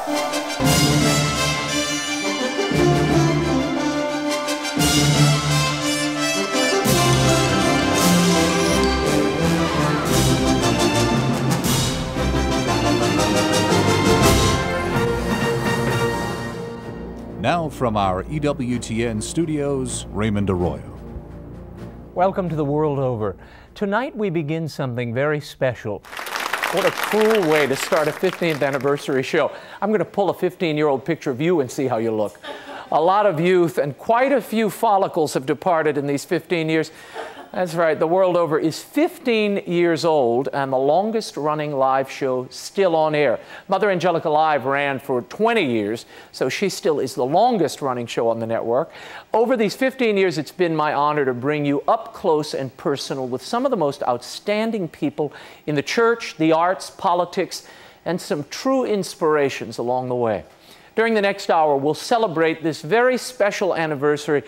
Now from our EWTN studios, Raymond Arroyo. Welcome to The World Over. Tonight we begin something very special. What a cruel way to start a 15th anniversary show. I'm going to pull a 15-year-old picture of you and see how you look. A lot of youth and quite a few follicles have departed in these 15 years. That's right, The World Over is 15 years old and the longest running live show still on air. Mother Angelica Live ran for 20 years, so she still is the longest running show on the network. Over these 15 years, it's been my honor to bring you up close and personal with some of the most outstanding people in the church, the arts, politics, and some true inspirations along the way. During the next hour, we'll celebrate this very special anniversary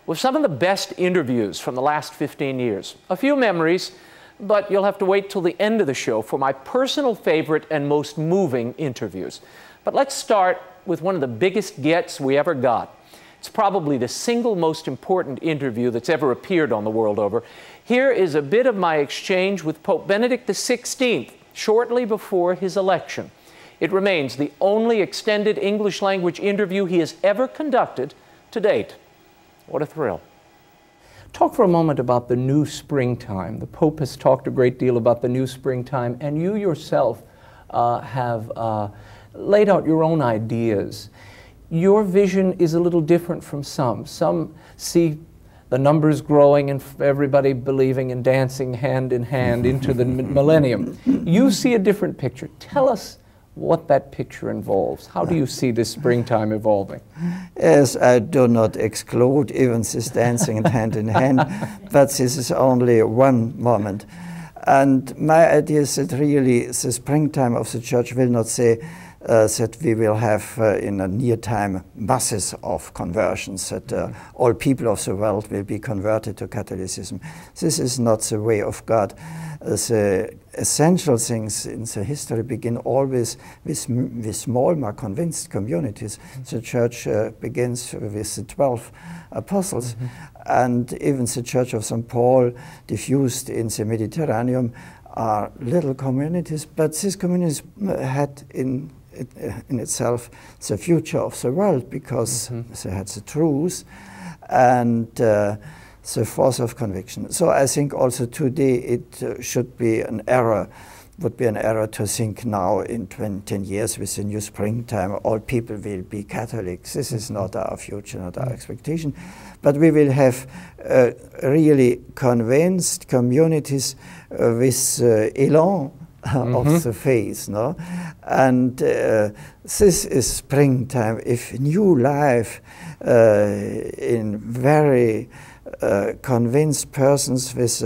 with some of the best interviews from the last 15 years. A few memories, but you'll have to wait till the end of the show for my personal favorite and most moving interviews. But let's start with one of the biggest gets we ever got. It's probably the single most important interview that's ever appeared on The World Over. Here is a bit of my exchange with Pope Benedict XVI shortly before his election. It remains the only extended English language interview he has ever conducted to date. What a thrill. Talk for a moment about the new springtime. The Pope has talked a great deal about the new springtime, and you yourself have laid out your own ideas. Your vision is a little different from some. Some see the numbers growing and everybody believing and dancing hand in hand into the millennium. You see a different picture. Tell us what that picture involves. How do you see this springtime evolving? Yes, I do not exclude even this dancing hand in hand, but this is only one moment. And my idea is that really the springtime of the church will not say that we will have in a near time masses of conversions, that all people of the world will be converted to Catholicism. This is not the way of God. The essential things in the history begin always with small, more convinced communities. The church begins with the 12 apostles, and even the Church of St. Paul, diffused in the Mediterranean, are little communities, but these communities had in itself the future of the world, because they had the truth and the force of conviction. So I think also today it should be an error, would be an error to think now in 10 years with the new springtime all people will be Catholics. This is not our future, not our expectation. But we will have really convinced communities with elan of the faith, no? And this is springtime. If new life in very convinced persons with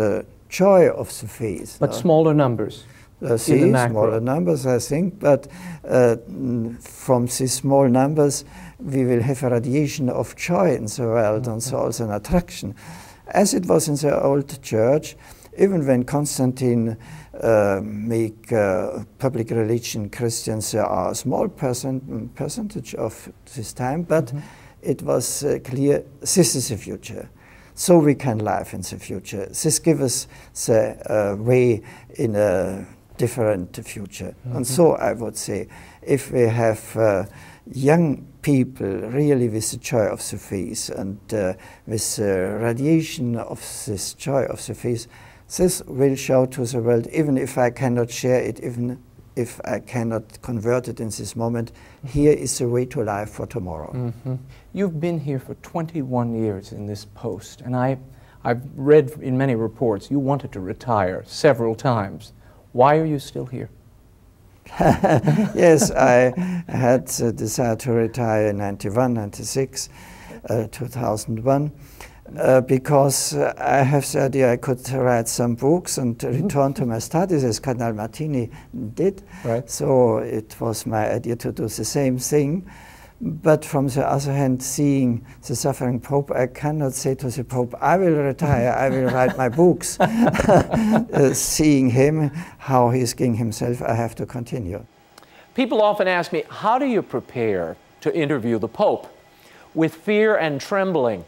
joy of the faith. But no? Smaller numbers. Smaller numbers, I think, but from these small numbers we will have a radiation of joy in the world, and so also an attraction. As it was in the old church, even when Constantine make public religion Christians are a small percentage of this time, but it was clear this is the future. So we can live in the future. This gives us the way in a different future. And so I would say, if we have young people really with the joy of the faith and with the radiation of this joy of the faith, this will show to the world, even if I cannot share it, even if I cannot convert it in this moment, here is the way to life for tomorrow. You've been here for 21 years in this post, and I've read in many reports you wanted to retire several times. Why are you still here? Yes, I had the desire to retire in 91, 96, 2001. Because I have the idea I could write some books and return to my studies as Cardinal Martini did. Right. So it was my idea to do the same thing. But from the other hand, seeing the suffering Pope, I cannot say to the Pope, I will retire, I will write my books. Seeing him, how he's killing himself, I have to continue. People often ask me, how do you prepare to interview the Pope? With fear and trembling.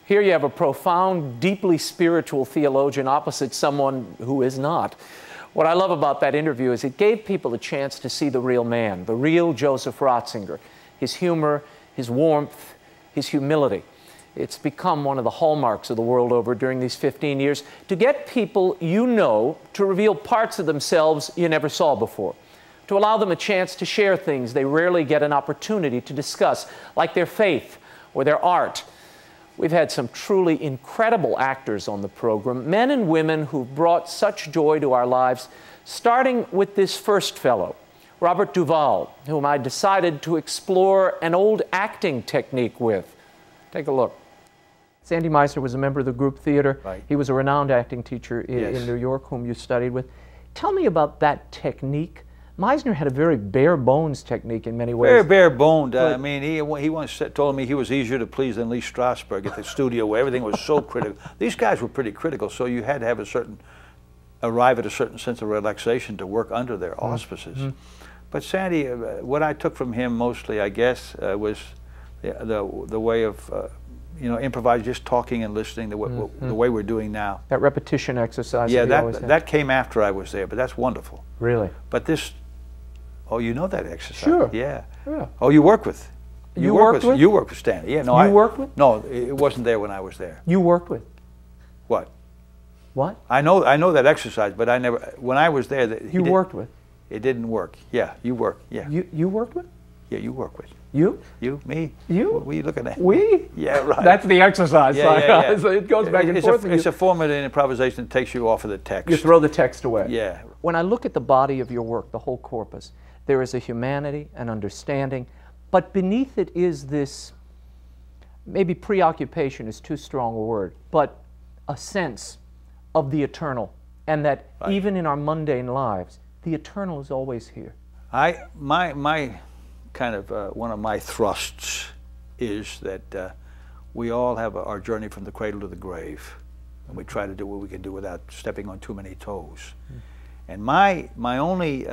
Here you have a profound, deeply spiritual theologian opposite someone who is not. What I love about that interview is it gave people a chance to see the real man, the real Joseph Ratzinger, his humor, his warmth, his humility. It's become one of the hallmarks of the world over during these 15 years to get people you know to reveal parts of themselves you never saw before, to allow them a chance to share things they rarely get an opportunity to discuss, like their faith or their art. We've had some truly incredible actors on the program, men and women who've brought such joy to our lives, starting with this first fellow, Robert Duvall, whom I decided to explore an old acting technique with. Take a look. Sandy Meisner was a member of the group theater. Right. He was a renowned acting teacher in New York, whom you studied with. Tell me about that technique. Meisner had a very bare-bones technique in many ways. Very bare-boned. I mean, he once told me he was easier to please than Lee Strasberg at the studio, where everything was so critical. These guys were pretty critical, so you had to have arrive at a certain sense of relaxation to work under their auspices. Mm-hmm. But Sandy, what I took from him mostly, I guess, was the way of improvise, just talking and listening, the way we're doing now. That repetition exercise. Yeah, that came after I was there, but that's wonderful. Really? But this, oh, you know that exercise? Sure. Yeah. Yeah. Oh, you work with? You worked with? You worked with Stanley. Yeah. No, you worked with? No, it wasn't there when I was there. You worked with? What? What? I know that exercise, but I never. When I was there, you worked with? It didn't work. Yeah, you work. Yeah. You worked with? Yeah, you work with. You? You? Me? You? What are you looking at? We? Yeah, right. That's the exercise. Yeah. So it goes back and forth. It's a form of improvisation that takes you off of the text. You throw the text away. Yeah. When I look at the body of your work, the whole corpus, there is a humanity, an understanding, but beneath it is this, maybe preoccupation is too strong a word, but a sense of the eternal, and that even in our mundane lives, the eternal is always here. My kind of one of my thrusts is that we all have our journey from the cradle to the grave, and we try to do what we can do without stepping on too many toes. And my only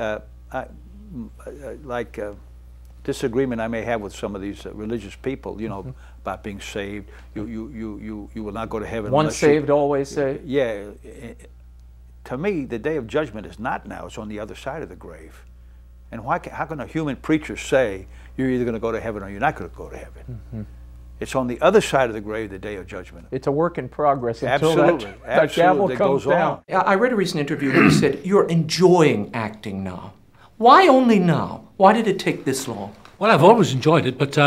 disagreement I may have with some of these religious people, about being saved. You will not go to heaven. Once saved, always saved. Yeah. To me, the day of judgment is not now. It's on the other side of the grave. And how can a human preacher say you're either going to go to heaven or you're not going to go to heaven? It's on the other side of the grave, the day of judgment. It's a work in progress until absolutely, that gavel comes down. I read a recent interview where you said you're enjoying acting now. Why only now? Why did it take this long? Well, I've always enjoyed it, but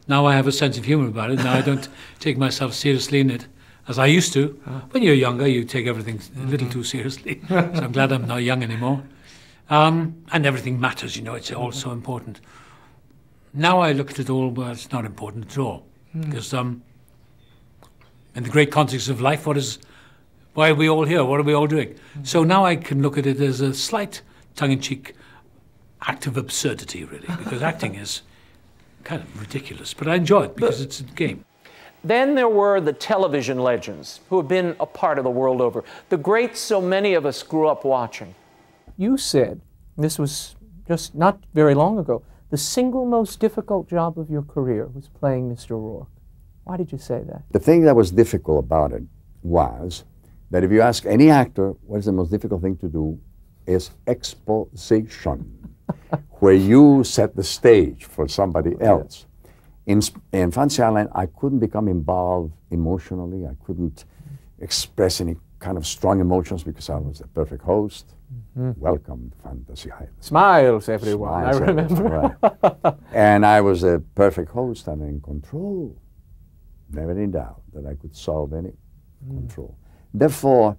now I have a sense of humor about it. Now I don't take myself seriously in it, as I used to. When you're younger, you take everything a little too seriously. So I'm glad I'm not young anymore. And everything matters, it's all so important. Now I look at it all, well, it's not important at all. Because in the great context of life, why are we all here? What are we all doing? So now I can look at it as a slight tongue-in-cheek act of absurdity, really, because acting is kind of ridiculous. But I enjoy it because it's a game. Then there were the television legends who have been a part of the world over, the greats so many of us grew up watching. You said, this was just not very long ago, the single most difficult job of your career was playing Mr. Rourke. Why did you say that? The thing that was difficult about it was that if you ask any actor what is the most difficult thing to do, is exposition, where you set the stage for somebody else. In Fancy Island, I couldn't become involved emotionally. I couldn't express any kind of strong emotions because I was a perfect host. Welcome to Fantasy Island. Smiles, everyone. Smiles, I remember. Right. And I was a perfect host and in control. Never in doubt that I could solve any control. Therefore,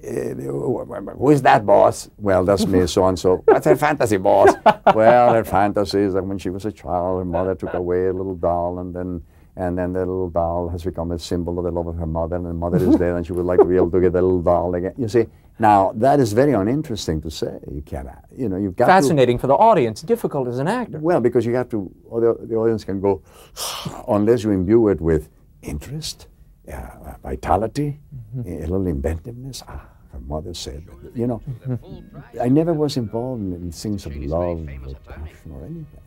who is that boss? Well, that's me, so-and-so. What's her fantasy, boss? Well, her fantasy is that when she was a child, her mother took away a little doll, and then the little doll has become a symbol of the love of her mother, and the mother is dead, and she would like to be able to get the little doll again. You see, now that is very uninteresting to say. You can't, you've got fascinating for the audience, difficult as an actor. Well, because you have to, the audience can go, unless you imbue it with interest, vitality, a little inventiveness. her mother said, you know, I never was involved in things of love or passion or anything.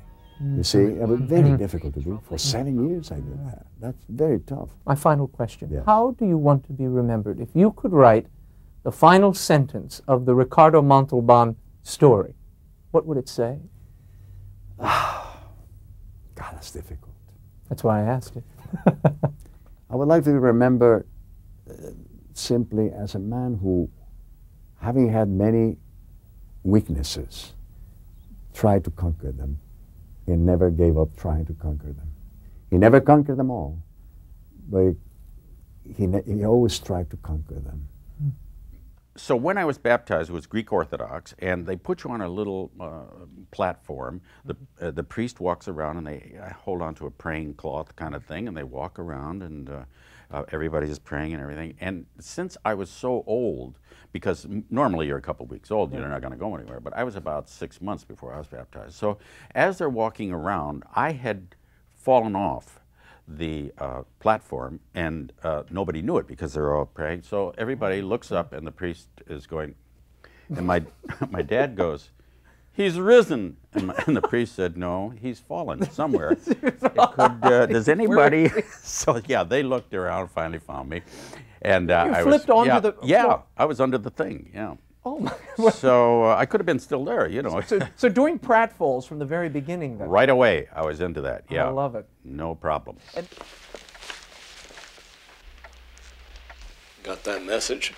You see, it was very difficult to do. For 7 years I did that. That's very tough. My final question. Yes. How do you want to be remembered? If you could write the final sentence of the Ricardo Montalban story, what would it say? God, that's difficult. That's why I asked it. I would like to be remembered simply as a man who, having had many weaknesses, tried to conquer them. He never gave up trying to conquer them. He never conquered them all, but he always tried to conquer them. So when I was baptized, it was Greek Orthodox, and they put you on a little platform. The priest walks around, and they hold on to a praying cloth kind of thing, and they walk around, and everybody's praying and everything. And since I was so old, because normally you're a couple weeks old, you're not going to go anywhere, but I was about 6 months before I was baptized. So as they're walking around, I had fallen off the platform, and nobody knew it because they're all praying. So everybody looks up, and the priest is going, and my dad goes, "He's risen." And the priest said, "No, he's fallen somewhere." Does anybody? So yeah, they looked around and finally found me. And I flipped onto the floor. I was under the thing, yeah. Oh my. So I could have been still there, you know. So doing pratfalls from the very beginning then? Right away, I was into that, yeah. I love it. No problem. Got that message.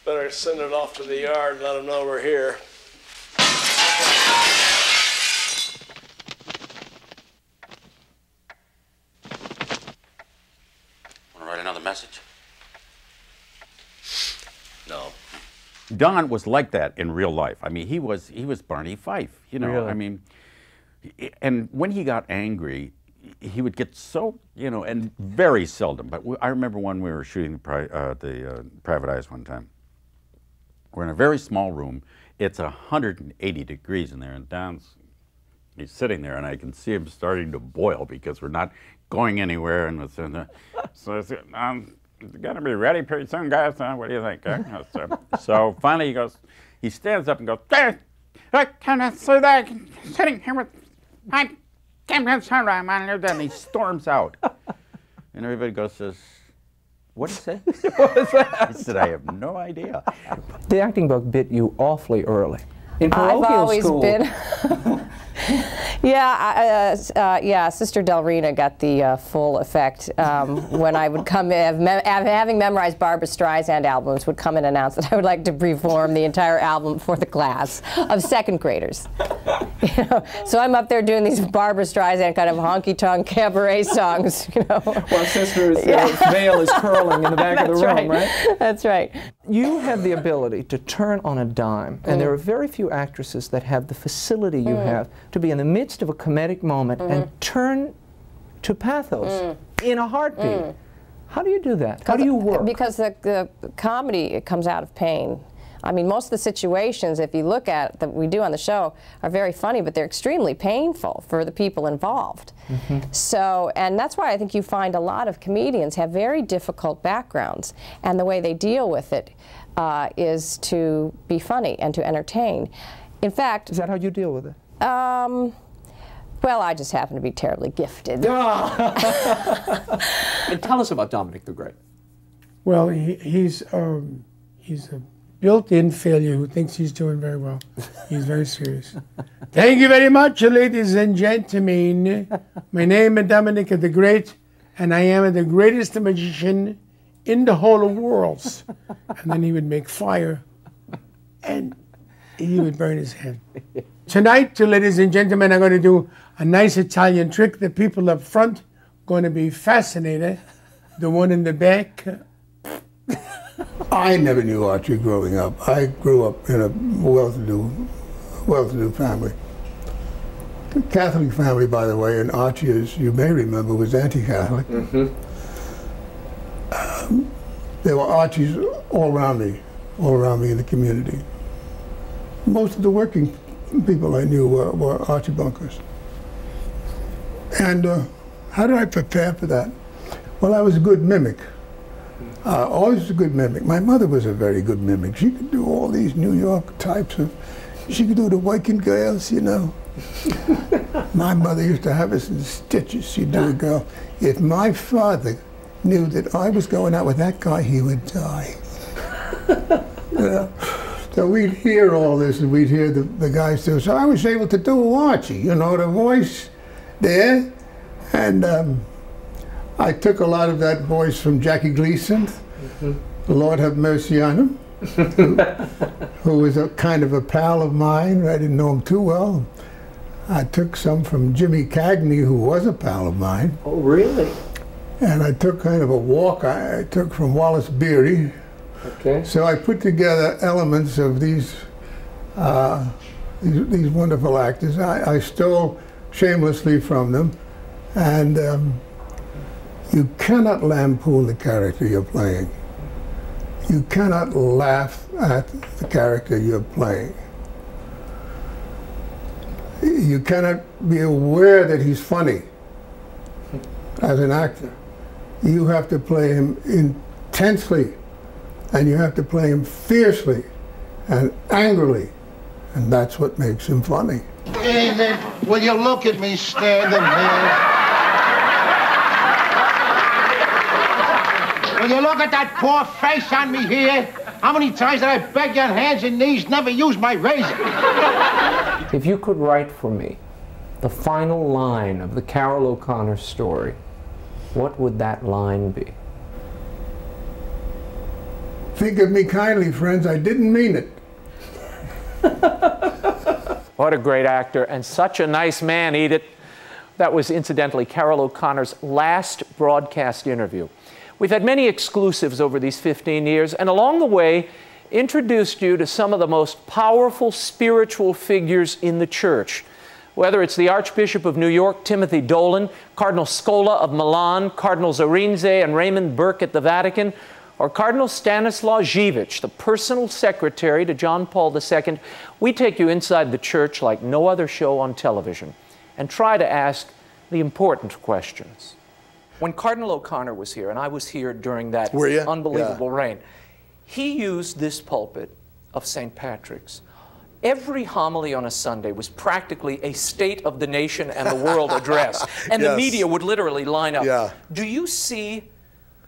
Better send it off to the yard and let them know we're here. Want to write another message? No. Don was like that in real life. I mean, he was Barney Fife, you know. Really? I mean, and when he got angry, he would get so, you know, and very seldom. But I remember when we were shooting the Private Eyes one time. We're in a very small room. It's 180 degrees in there, and he's sitting there, and I can see him starting to boil because we're not going anywhere. And so I said, "It's gonna be ready pretty soon, guys. What do you think?" So finally he stands up and goes, "I cannot say that. Sitting here with my and he storms out. And everybody says, "What did he say?" What was that? I said, "I have no idea." The acting bug bit you awfully early. In I've parochial always school. been. Yeah, Sister Delrina got the full effect when I would come in, having memorized Barbra Streisand albums, would come and announce that I would like to perform the entire album for the class of second graders. You know, so I'm up there doing these Barbra Streisand kind of honky-tonk cabaret songs. You know, while Sister's veil is curling in the back of the room, right? That's right. You have the ability to turn on a dime, and there are very few actresses that have the facility you have to be in the midst of a comedic moment and turn to pathos in a heartbeat. How do you do that? How do you work? Because the comedy, it comes out of pain. I mean, most of the situations, if you look at that we do on the show, are very funny, but they're extremely painful for the people involved. So, and that's why I think you find a lot of comedians have very difficult backgrounds, and the way they deal with it is to be funny and to entertain. In fact, is that how you deal with it? Well, I just happen to be terribly gifted. And tell us about Dominic the Great. Well, he's a built-in failure who thinks he's doing very well. He's very serious. Thank you very much, ladies and gentlemen. My name is Dominic the Great, and I am the greatest magician in the whole world. And then he would make fire, and he would burn his hand. Tonight, ladies and gentlemen, I'm going to do a nice Italian trick. The people up front are going to be fascinated. The one in the back. I never knew Archie growing up. I grew up in a well-to-do family. A Catholic family, by the way, and Archie, as you may remember, was anti-Catholic. There were Archies all around me in the community. Most of the working people I knew were Archie bunkers. And how did I prepare for that? Well, I was a good mimic. Always a good mimic. My mother was a very good mimic. She could do all these New York types of, she could do the working girls, you know. My mother used to have us in stitches. She'd do a girl. If my father knew that I was going out with that guy, he would die. You know? So we'd hear all this, and we'd hear the guys do. So I was able to do Archie, you know, the voice there. And I took a lot of that voice from Jackie Gleason, the Lord have mercy on him, who was a kind of a pal of mine. I didn't know him too well. I took some from Jimmy Cagney, who was a pal of mine. Oh, really? And I took kind of a walk I took from Wallace Beery. Okay. So I put together elements of these wonderful actors. I stole shamelessly from them, and you cannot lampoon the character you're playing. You cannot laugh at the character you're playing. You cannot be aware that he's funny as an actor. You have to play him intensely, and you have to play him fiercely and angrily, and that's what makes him funny. David, will you look at me standing here? Will you look at that poor face on me here? How many times did I beg you on hands and knees never use my razor? If you could write for me the final line of the Caroll O'Connor story, what would that line be? Think of me kindly, friends. I didn't mean it. What a great actor, and such a nice man, Edith. That was, incidentally, Caroll O'Connor's last broadcast interview. We've had many exclusives over these 15 years, and along the way, introduced you to some of the most powerful spiritual figures in the church. Whether it's the Archbishop of New York, Timothy Dolan, Cardinal Scola of Milan, Cardinals Arinze and Raymond Burke at the Vatican, or Cardinal Stanislaw Živic, the personal secretary to John Paul II, we take you inside the church like no other show on television and try to ask the important questions. When Cardinal O'Connor was here, and I was here during that unbelievable reign, he used this pulpit of St. Patrick's. Every homily on a Sunday was practically a State of the Nation and the World address, and the media would literally line up. Do you see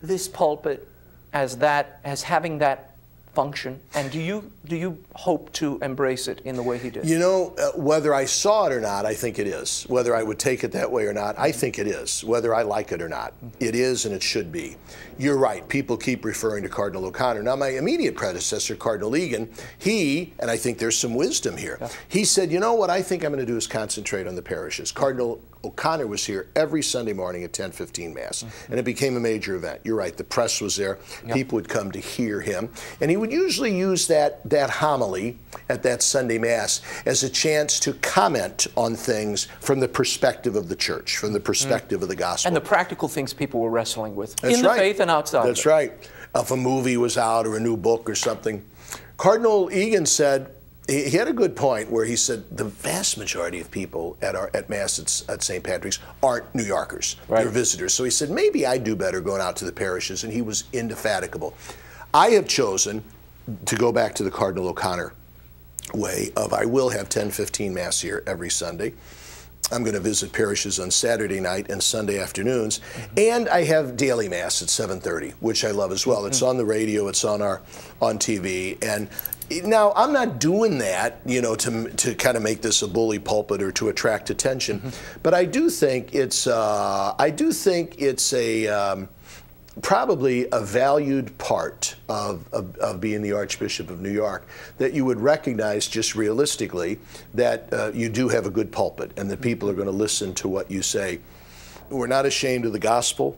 this pulpit as having that function, and do you hope to embrace it in the way he did? You know, whether I saw it or not, I think it is. Whether I would take it that way or not, I think it is. Whether I like it or not, it is and it should be. You're right, people keep referring to Cardinal O'Connor. Now, my immediate predecessor, Cardinal Egan, he, and I think there's some wisdom here, he said, you know what I think I'm going to do is concentrate on the parishes. Cardinal O'Connor was here every Sunday morning at 10:15 Mass, and it became a major event. You're right, the press was there, people would come to hear him, and he would usually use that homily at that Sunday Mass as a chance to comment on things from the perspective of the church, from the perspective of the gospel. And the practical things people were wrestling with in the faith and outside. That's right. If a movie was out or a new book or something. Cardinal Egan said, he had a good point where he said the vast majority of people at Mass at St. Patrick's aren't New Yorkers. They're visitors. So he said, maybe I do better going out to the parishes, and he was indefatigable. I have chosen to go back to the Cardinal O'Connor way of I will have 10:15 Mass here every Sunday. I'm going to visit parishes on Saturday night and Sunday afternoons, and I have daily Mass at 7:30, which I love as well. It's on the radio, it's on TV, and now I'm not doing that, you know, to kind of make this a bully pulpit or to attract attention, but I do think it's probably a valued part of being the Archbishop of New York, that you would recognize just realistically that you do have a good pulpit and that people are going to listen to what you say. We're not ashamed of the gospel.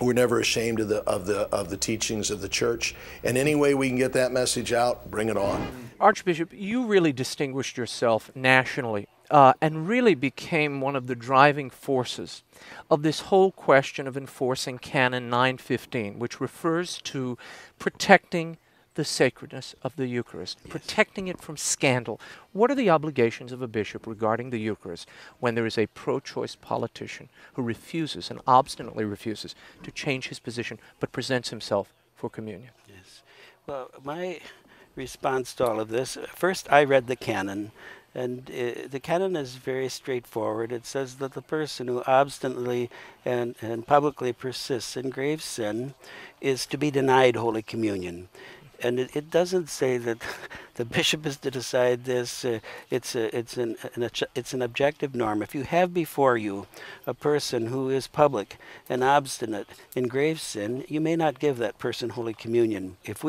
We're never ashamed of the teachings of the church. And any way we can get that message out, bring it on. Archbishop, you really distinguished yourself nationally and really became one of the driving forces of this whole question of enforcing Canon 915, which refers to protecting the sacredness of the Eucharist, protecting it from scandal. What are the obligations of a bishop regarding the Eucharist when there is a pro-choice politician who refuses and obstinately refuses to change his position but presents himself for communion? Yes. Well, my response to all of this, first I read the canon, and the canon is very straightforward. It says that the person who obstinately and publicly persists in grave sin is to be denied Holy Communion. And it doesn't say that the bishop is to decide this. It's an objective norm. If you have before you a person who is public and obstinate in grave sin, you may not give that person Holy Communion. If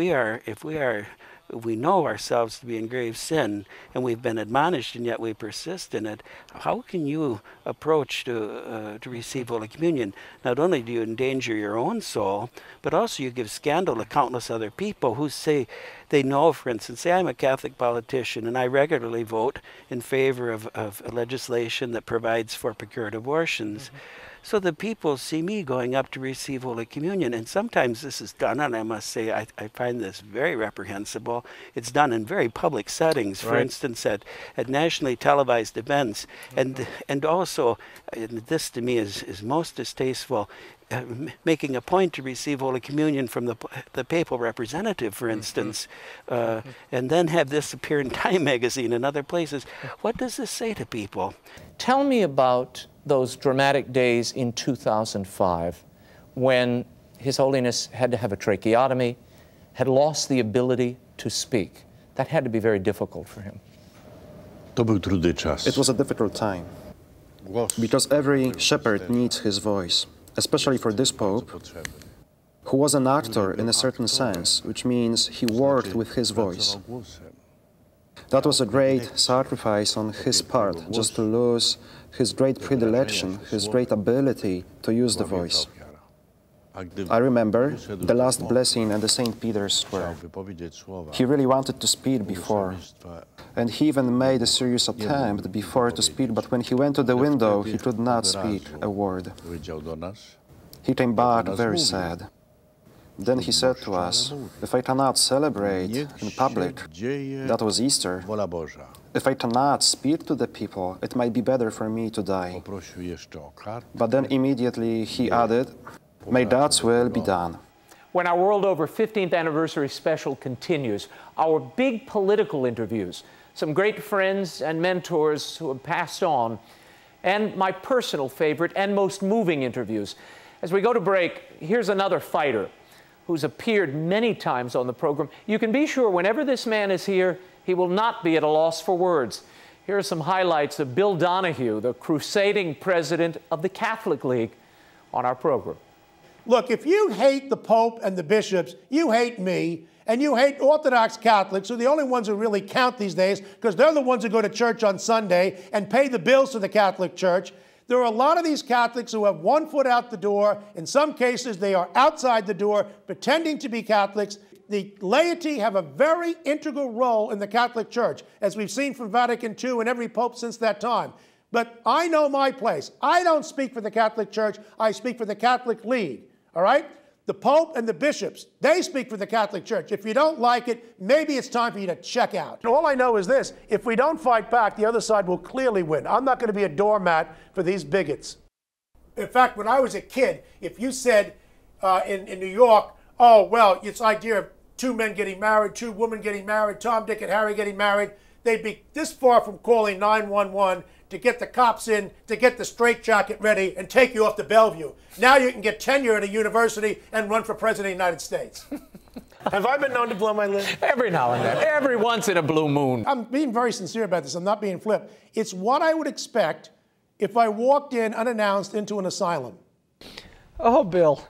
we know ourselves to be in grave sin and we've been admonished and yet we persist in it, how can you approach to receive Holy Communion? Not only do you endanger your own soul, but also you give scandal to countless other people who say they know, for instance, say I'm a Catholic politician and I regularly vote in favor of legislation that provides for procured abortions. Mm-hmm. So the people see me going up to receive Holy Communion, and sometimes this is done, and I must say I find this very reprehensible. It's done in very public settings, for instance, at nationally televised events, and also, and this to me is most distasteful, making a point to receive Holy Communion from the papal representative, for instance, and then have this appear in Time magazine and other places. What does this say to people? Tell me about those dramatic days in 2005 when His Holiness had to have a tracheotomy, had lost the ability to speak. That had to be very difficult for him. It was a difficult time, because every shepherd needs his voice, especially for this Pope, who was an actor in a certain sense, which means he worked with his voice. That was a great sacrifice on his part, just to lose his great predilection, his great ability to use the voice. I remember the last blessing at the St. Peter's Square. He really wanted to speak before, and he even made a serious attempt before to speak, but when he went to the window, he could not speak a word. He came back very sad. Then he said to us, if I cannot celebrate in public, that was Easter, if I cannot speak to the people, it might be better for me to die. But then immediately he added, may God's will be done. When our World Over 15th Anniversary special continues, our big political interviews, some great friends and mentors who have passed on, and my personal favorite and most moving interviews. As we go to break, here's another fighter who's appeared many times on the program. You can be sure whenever this man is here, he will not be at a loss for words. Here are some highlights of Bill Donahue, the crusading president of the Catholic League, on our program. Look, if you hate the Pope and the bishops, you hate me, and you hate Orthodox Catholics, who are the only ones who really count these days, because they're the ones who go to church on Sunday and pay the bills to the Catholic Church. There are a lot of these Catholics who have one foot out the door. In some cases, they are outside the door, pretending to be Catholics. The laity have a very integral role in the Catholic Church, as we've seen from Vatican II and every pope since that time. But I know my place. I don't speak for the Catholic Church. I speak for the Catholic League, all right? The Pope and the bishops, they speak for the Catholic Church. If you don't like it, maybe it's time for you to check out. And all I know is this, if we don't fight back, the other side will clearly win. I'm not going to be a doormat for these bigots. In fact, when I was a kid, if you said in New York, oh, well, it's the idea of two men getting married, two women getting married, Tom, Dick, and Harry getting married, they'd be this far from calling 911 to get the cops in, to get the straitjacket ready, and take you off to Bellevue. Now you can get tenure at a university and run for president of the United States. Have I been known to blow my lid? Every now and then, every once in a blue moon. I'm being very sincere about this. I'm not being flip. It's what I would expect if I walked in unannounced into an asylum. Oh, Bill,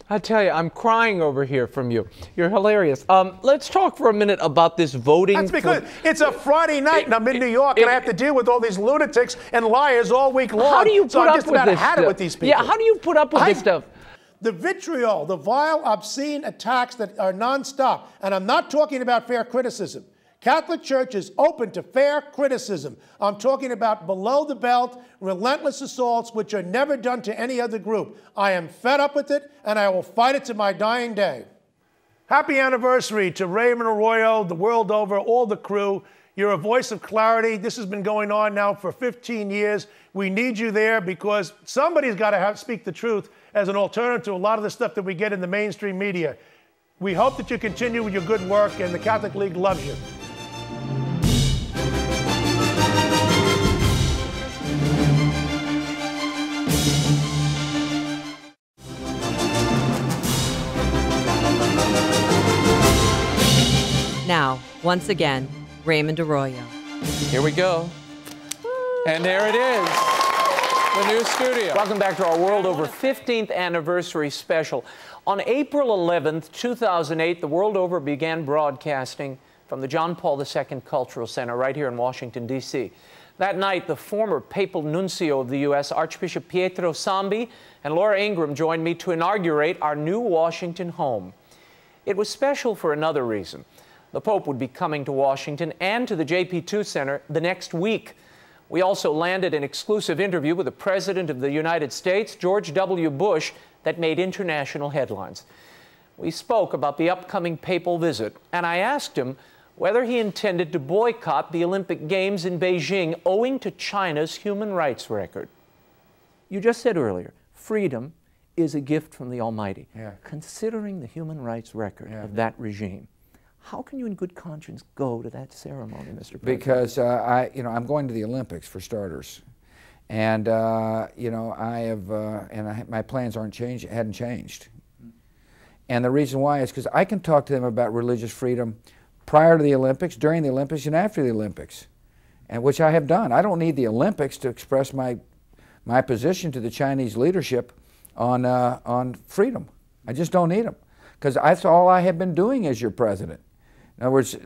I tell you, I'm crying over here from you. You're hilarious. Let's talk for a minute about this voting. That's because it's a Friday night and I'm in New York and I have to deal with all these lunatics and liars all week long. How do you put up with this stuff? With these people. Yeah, how do you put up with this stuff? The vitriol, the vile, obscene attacks that are nonstop. And I'm not talking about fair criticism. Catholic Church is open to fair criticism. I'm talking about below the belt, relentless assaults which are never done to any other group. I am fed up with it, and I will fight it to my dying day. Happy anniversary to Raymond Arroyo, the world over, all the crew. You're a voice of clarity. This has been going on now for 15 years. We need you there because somebody's got to speak the truth as an alternative to a lot of the stuff that we get in the mainstream media. We hope that you continue with your good work, and the Catholic League loves you. Now, once again, Raymond Arroyo. Here we go. And there it is, the new studio. Welcome back to our World Over 15th anniversary special. On April 11th, 2008, the World Over began broadcasting from the John Paul II Cultural Center right here in Washington, D.C. That night, the former papal nuncio of the U.S., Archbishop Pietro Sambi, and Laura Ingraham joined me to inaugurate our new Washington home. It was special for another reason. The Pope would be coming to Washington and to the JP2 Center the next week. We also landed an exclusive interview with the President of the United States, George W. Bush, that made international headlines. We spoke about the upcoming papal visit, and I asked him whether he intended to boycott the Olympic Games in Beijing owing to China's human rights record. You just said earlier, freedom is a gift from the Almighty. Yeah. Considering the human rights record of that regime, how can you in good conscience go to that ceremony, Mr. President? Because I'm going to the Olympics for starters, and my plans hadn't changed. And the reason why is because I can talk to them about religious freedom prior to the Olympics, during the Olympics, and after the Olympics, and which I have done. I don't need the Olympics to express my position to the Chinese leadership on freedom. I just don't need them, because that's all I have been doing as your president. In other words,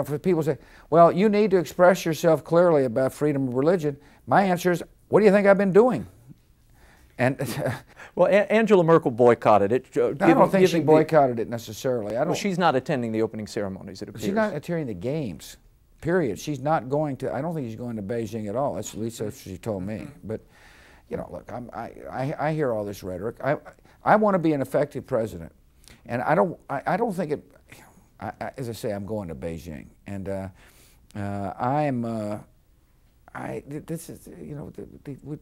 for people to say, well, you need to express yourself clearly about freedom of religion, my answer is, what do you think I've been doing? And well, Angela Merkel boycotted it. I don't think she boycotted it necessarily. Well, she's not attending the opening ceremonies, it appears. She's not attending the games, period. She's not going to, I don't think she's going to Beijing at all. That's at least what she told me. But, look, I hear all this rhetoric. I want to be an effective president. And I don't think it, as I say, I'm going to Beijing. And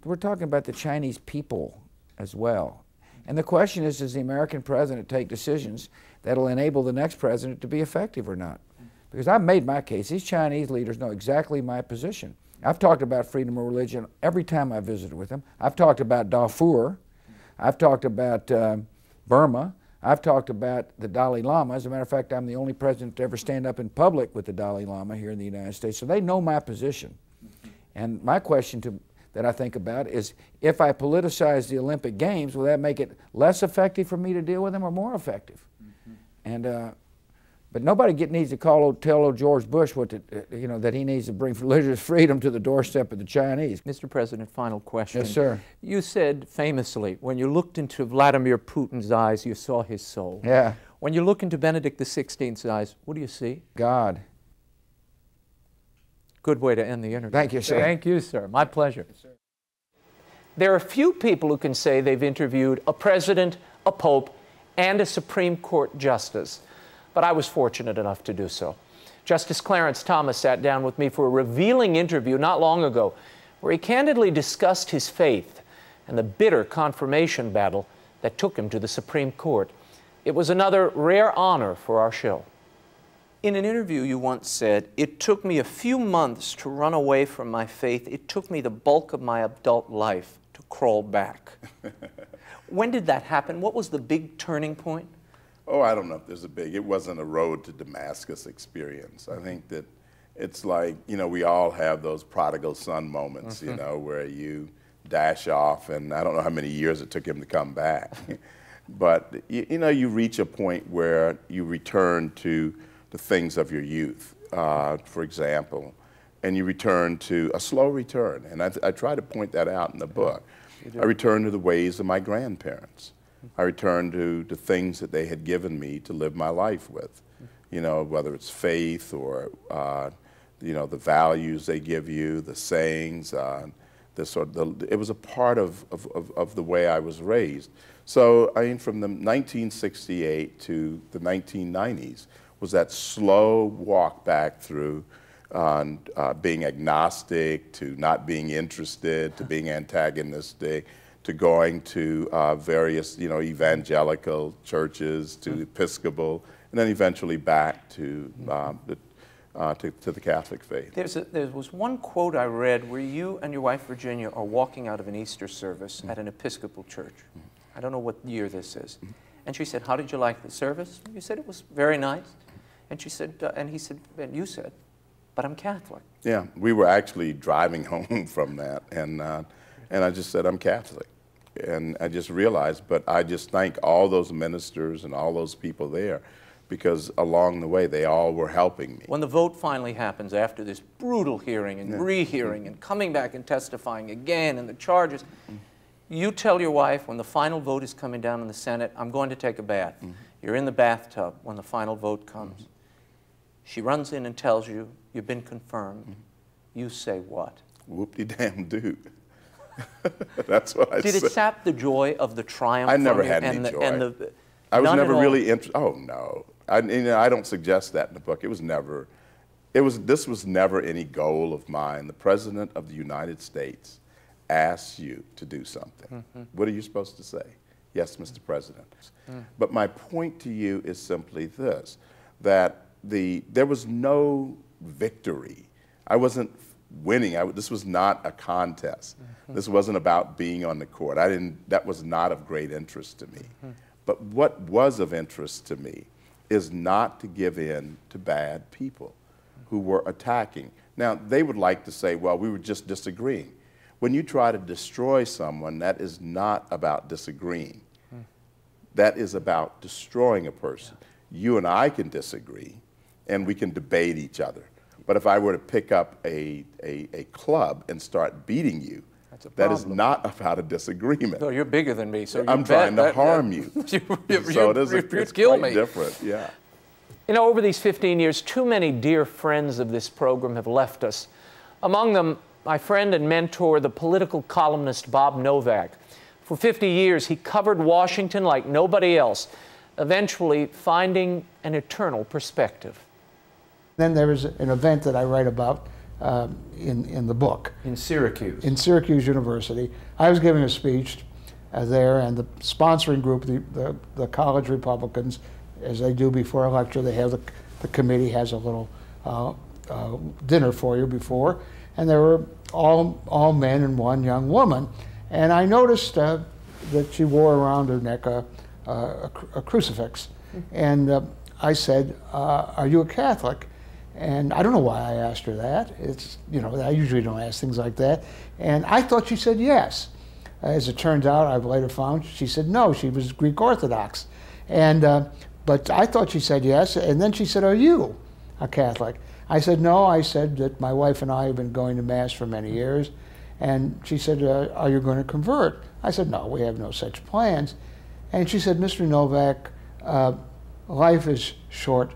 we're talking about the Chinese people as well. And the question is, does the American president take decisions that'll enable the next president to be effective or not? Because I've made my case. These Chinese leaders know exactly my position. I've talked about freedom of religion every time I visited with them. I've talked about Darfur. I've talked about Burma. I've talked about the Dalai Lama. As a matter of fact, I'm the only president to ever stand up in public with the Dalai Lama here in the United States. So they know my position. And my question that I think about is, if I politicize the Olympic Games, will that make it less effective for me to deal with them or more effective? And but nobody needs to tell George Bush that he needs to bring religious freedom to the doorstep of the Chinese. Mr. President, final question. Yes, sir. You said famously, when you looked into Vladimir Putin's eyes, you saw his soul. Yeah. When you look into Benedict XVI's eyes, what do you see? God. Good way to end the interview. Thank you, sir. Thank you, sir. My pleasure. Yes, sir. There are few people who can say they've interviewed a president, a pope, and a Supreme Court justice. But I was fortunate enough to do so. Justice Clarence Thomas sat down with me for a revealing interview not long ago, where he candidly discussed his faith and the bitter confirmation battle that took him to the Supreme Court. It was another rare honor for our show. In an interview, you once said, "It took me a few months to run away from my faith. It took me the bulk of my adult life to crawl back." When did that happen? What was the big turning point? Oh, I don't know if there's a big, it wasn't a road to Damascus experience. I think that it's like, we all have those prodigal son moments, where you dash off, and I don't know how many years it took him to come back. But, you reach a point where you return to the things of your youth, for example, and you return to a slow return. And I try to point that out in the book. I return to the ways of my grandparents. I returned to the things that they had given me to live my life with, whether it's faith or, the values they give you, the sayings, it was a part of the way I was raised. So, from the 1968 to the 1990s was that slow walk back through being agnostic, to not being interested, to being antagonistic, to going to various, evangelical churches, to Episcopal, and then eventually back to the Catholic faith. There was one quote I read where you and your wife Virginia are walking out of an Easter service at an Episcopal church. I don't know what year this is. And she said, "How did you like the service?" You said, "It was very nice." And she said, and you said, "But I'm Catholic." Yeah, we were actually driving home from that, and I just said, "I'm Catholic." And I just realized, but I just thank all those ministers and all those people there, because along the way they all were helping me. When the vote finally happens after this brutal hearing and rehearing and coming back and testifying again and the charges, you tell your wife when the final vote is coming down in the Senate, "I'm going to take a bath." You're in the bathtub when the final vote comes. She runs in and tells you you've been confirmed. You say what? Whoop-de-damn-do. That's what I said. Did it sap the joy of the triumph? I never had any joy. I was never really interested. Oh no, I don't suggest that in the book. It was never. This was never any goal of mine. The President of the United States asks you to do something. What are you supposed to say? Yes, Mr. President. But my point to you is simply this: that there was no victory. I wasn't winning. This was not a contest. This wasn't about being on the court. That was not of great interest to me. But what was of interest to me is not to give in to bad people who were attacking. Now, they would like to say, well, we were just disagreeing. When you try to destroy someone, that is not about disagreeing. That is about destroying a person. You and I can disagree, and we can debate each other. But if I were to pick up a club and start beating you, that is not about a disagreement. No, you're bigger than me, so I'm trying to harm you. So it's quite different, yeah. You know, over these 15 years, too many dear friends of this program have left us. Among them, my friend and mentor, the political columnist Bob Novak. For 50 years, he covered Washington like nobody else, eventually finding an eternal perspective. Then there was an event that I write about in the book. In Syracuse. In Syracuse University. I was giving a speech there, and the sponsoring group, the college Republicans, as they do before a lecture, they have the committee has a little dinner for you before, and there were all men and one young woman. And I noticed that she wore around her neck a crucifix. And I said, "Are you a Catholic?" And I don't know why I asked her that. It's, I usually don't ask things like that. And I thought she said yes. As it turns out, I've later found she said no, she was Greek Orthodox. And, but I thought she said yes, and then she said, "Are you a Catholic?" I said no. I said that my wife and I have been going to Mass for many years. And she said, "Are you going to convert?" I said, "No, we have no such plans." And she said, "Mr. Novak, life is short,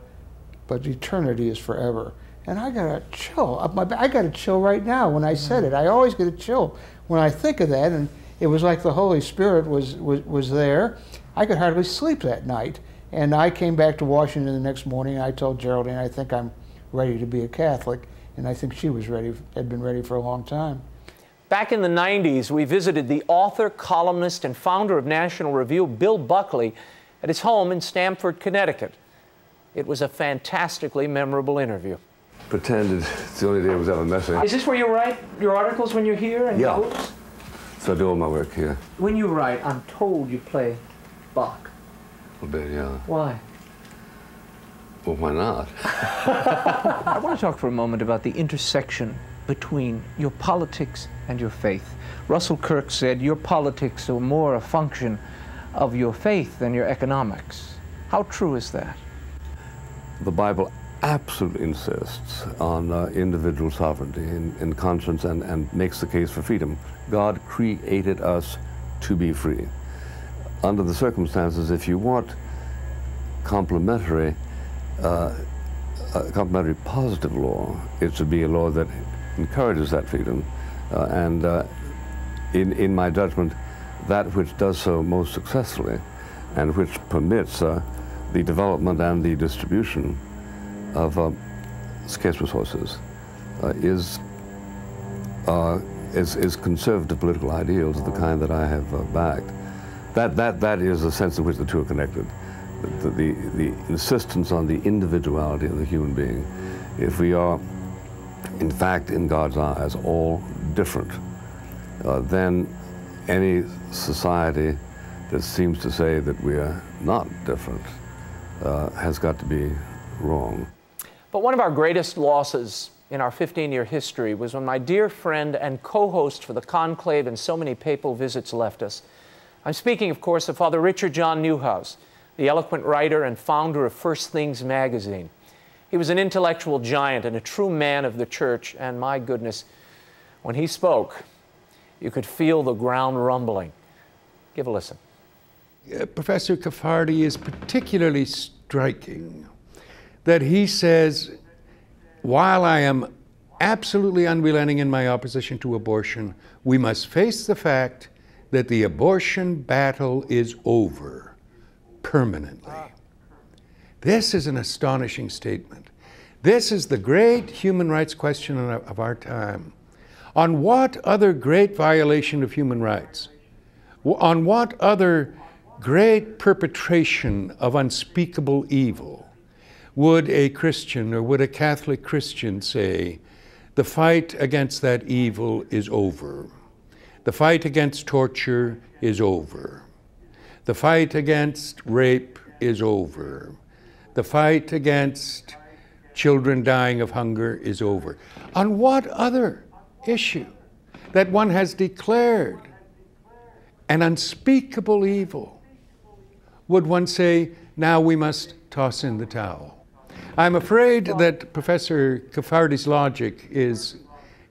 but eternity is forever." And I got a chill up my back. I got a chill right now when I said it. I always get a chill when I think of that, and it was like the Holy Spirit was there. I could hardly sleep that night. And I came back to Washington the next morning, and I told Geraldine, "I think I'm ready to be a Catholic." And I think she was ready, had been ready for a long time. Back in the 90s, we visited the author, columnist, and founder of National Review, Bill Buckley, at his home in Stamford, Connecticut. It was a fantastically memorable interview. Pretended it's the only day I was ever messy. Is this where you write your articles when you're here? And Yeah. Notes? So I do all my work here. When you write, I'm told you play Bach. A bit, yeah. Why? Well, why not? I want to talk for a moment about the intersection between your politics and your faith. Russell Kirk said your politics are more a function of your faith than your economics. How true is that? The Bible absolutely insists on individual sovereignty in conscience and makes the case for freedom. God created us to be free. Under the circumstances, if you want complementary positive law, it should be a law that encourages that freedom. In my judgment, that which does so most successfully and which permits the development and the distribution of scarce resources is is conservative political ideals of the kind that I have backed. That is the sense in which the two are connected. The insistence on the individuality of the human being. If we are, in fact, in God's eyes, all different, then any society that seems to say that we are not different has got to be wrong. But one of our greatest losses in our 15-year history was when my dear friend and co-host for the conclave and so many papal visits left us. I'm speaking, of course, of Father Richard John Newhouse, the eloquent writer and founder of First Things magazine. He was an intellectual giant and a true man of the church, and my goodness, when he spoke, you could feel the ground rumbling. Give a listen. Professor Caffardi is particularly striking that he says, while I am absolutely unrelenting in my opposition to abortion, we must face the fact that the abortion battle is over permanently. This is an astonishing statement. This is the great human rights question of our time. On what other great violation of human rights, on what other great perpetration of unspeakable evil would a Christian or would a Catholic Christian say, the fight against that evil is over. The fight against torture is over. The fight against rape is over. The fight against children dying of hunger is over. On what other issue that one has declared an unspeakable evil would one say, now we must toss in the towel? I'm afraid that Professor Caffardi's logic is,